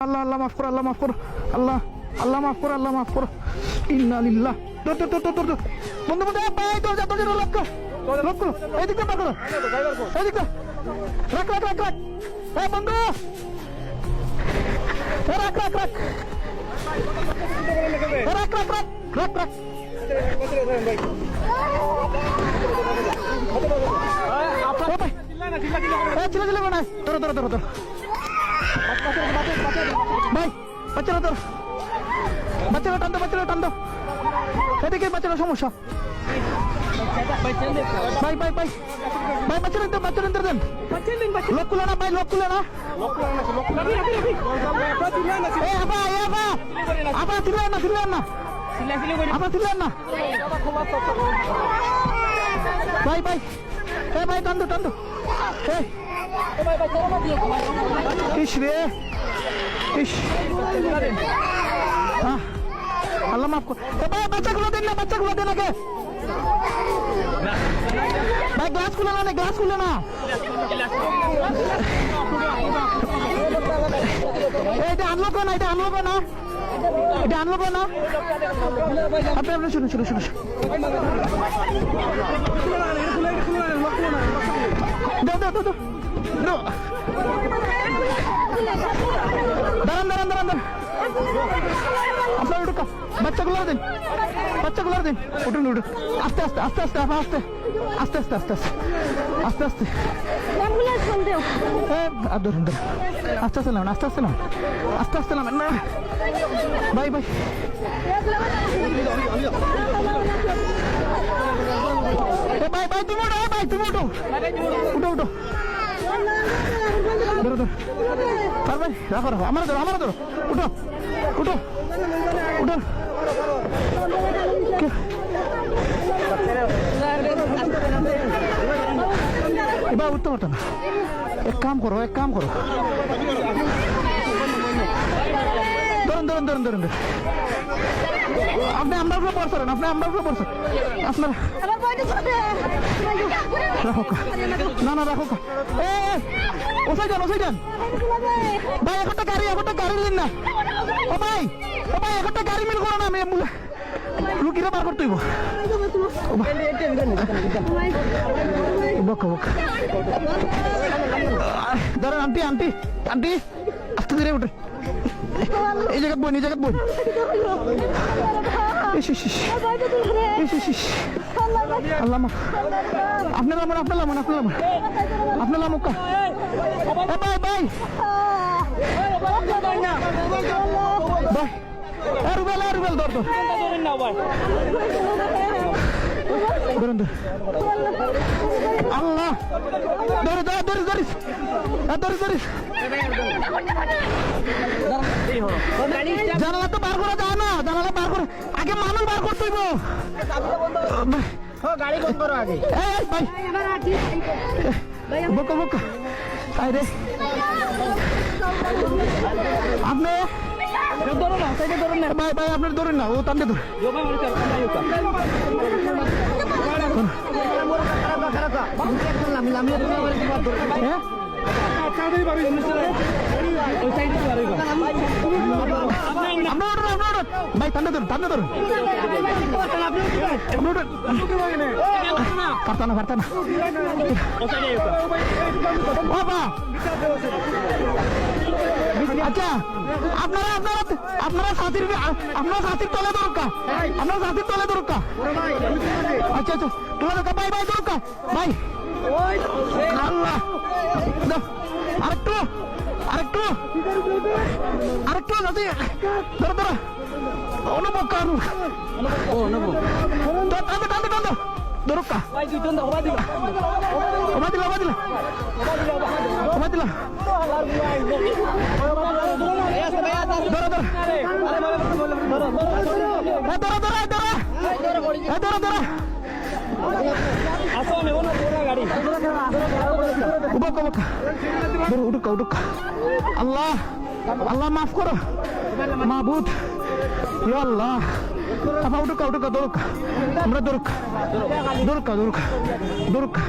আল্লাহ আল্লাহ মাফ করো, আল্লাহ মাফ করো, আল্লাহ আল্লাহ মাফ করো, আল্লাহ মাফ করো। ইন্না লিল্লাহ। তোর তোর তোর তোর তোর বন্ধু বন্ধু ভাই তোর যা তোর লক কর, লক করো এদিকে পা করো, এদিকে রাখ রাখ রাখ রাখ। এই বন্ধু রাখ রাখ রাখ রাখ রাখ রাখ রাখ রাখ। চিল্লা চিল্লা না তোর তোর তোর তোর ভাই বাচ্চারা তোর বাচ্চারা টান দো, বাচ্চারা টান দো এদিকে, বাচ্চারা সমস্যা। ভাই ভাই ভাই ভাই বাচ্চারা দেন, বাচ্চারা দেন। লোক খুলে না ভাই, লোক খুলে না। আপা ছিলেন না, ছিলেন না, আপা ছিলেন না ভাই ভাই। এ ভাই টান দো, টান দো। ইস রে ইস, আল্লাহ মাফ কর। ভাই বাচ্চাগুলো দেন না, বাচ্চাগুলো দেন আগে ভাই। গ্লাস খুলে না, গ্লাস খুলে না। এটা আনলো না, এটা আনলো না, এটা আনলো না। আপনি আপনি শুনুন শুনুন শুনুন, দাও দাও দাও দাও। দাঁড়ান দাঁড়ান দাঁড়ান দাঁড়ান, আপনার উঠুক, বাচ্চাগুলো দিন, বাচ্চাগুলো দিন। উঠুন উঠুন, আস্তে আস্তে আস্তে আস্তে আপা, আস্তে আস্তে আস্তে আস্তে আস্তে আস্তে আস্তে ধরুন ধরুন, আস্তে আস্তে নামেন, আস্তে আস্তে নামেন, আস্তে আস্তে নামেন না ভাই ভাই। ভাই ভাই তুমি উঠো, ভাই তুমি উঠো, উঠো উঠো ধরো ধরো। আর ভাই রাখো রাখো, আমার ধরো, আমার ধরো, উঠো উঠো উঠো। এবার উঠতে পারতো না। এক কাম করো, এক কাম করো, ধরুন ধরুন ধরুন ধরুন। আপনি আমরা উপরে পড়ছেন, আপনি আমরা উপরে পড়ছেন, আপনার রাখো না না রাখো। ওসাই যান, ওসাই যান ভাই। একটা গাড়ি, একটা গাড়ি দিন না। ও ভাই, ও ভাই একটা গাড়ি মিল করো না, আমি রুগীরা বার করতে হইব। ধরেন আন্টি, আন্টি আন্টি আস্তে ধীরে উঠে, এই জায়গায় বোন, এই জায়গায় বোন। আল্লাহ আপনার লামন, আপনার লামন, আপনার লামন, আপনার লামুকা ভাই ভাই ভাই। রুবেল, রুবেল ধর ধর ধরুন ধর। আল্লাহ ধরে ধরে ধরে ধরিস, ধরিস ধরিস। জানালা তো বার করা যায় না, জানালা বার করে আগে মানুষ বার করতে হইব। গাড়ি বন্ধ করো আগে। ভাই বোকা বোকা তাই রে। আপনি ধরুন না, সাইডে ধরুন না ভাই, ভাই আপনার ধরুন না, ও টানতে ধরুন। ভাই টানতে ধরুন, টানতে ধরুন। পারতা না, পারতা না বাবা। আচ্ছা আপনারা আপনারা আপনারা সাথীর, আপনারা সাথীর তলে দরকার, আপনারা সাথীর তলে দরকার। আচ্ছা আচ্ছা তোলা দরকার ভাই, ভাই দরকার ভাই। আল্লাহ আরেকটু আরেকটু আরেকটু যাতে ধরো ধরো। অনুভব কারু টানতে টানতে টানতে দরকার। ওবা দিলা, ওবা দিলা, ওবা দিলা। ধরো ধরো ধরো ধরো। আল্লাহ আল্লাহ মাফ করো মাহবুদ, ইয়া আল্লাহ। আপা উঠুকা উঠুকা, দরকা আমরা দরকা দরকা দরকা দরকা।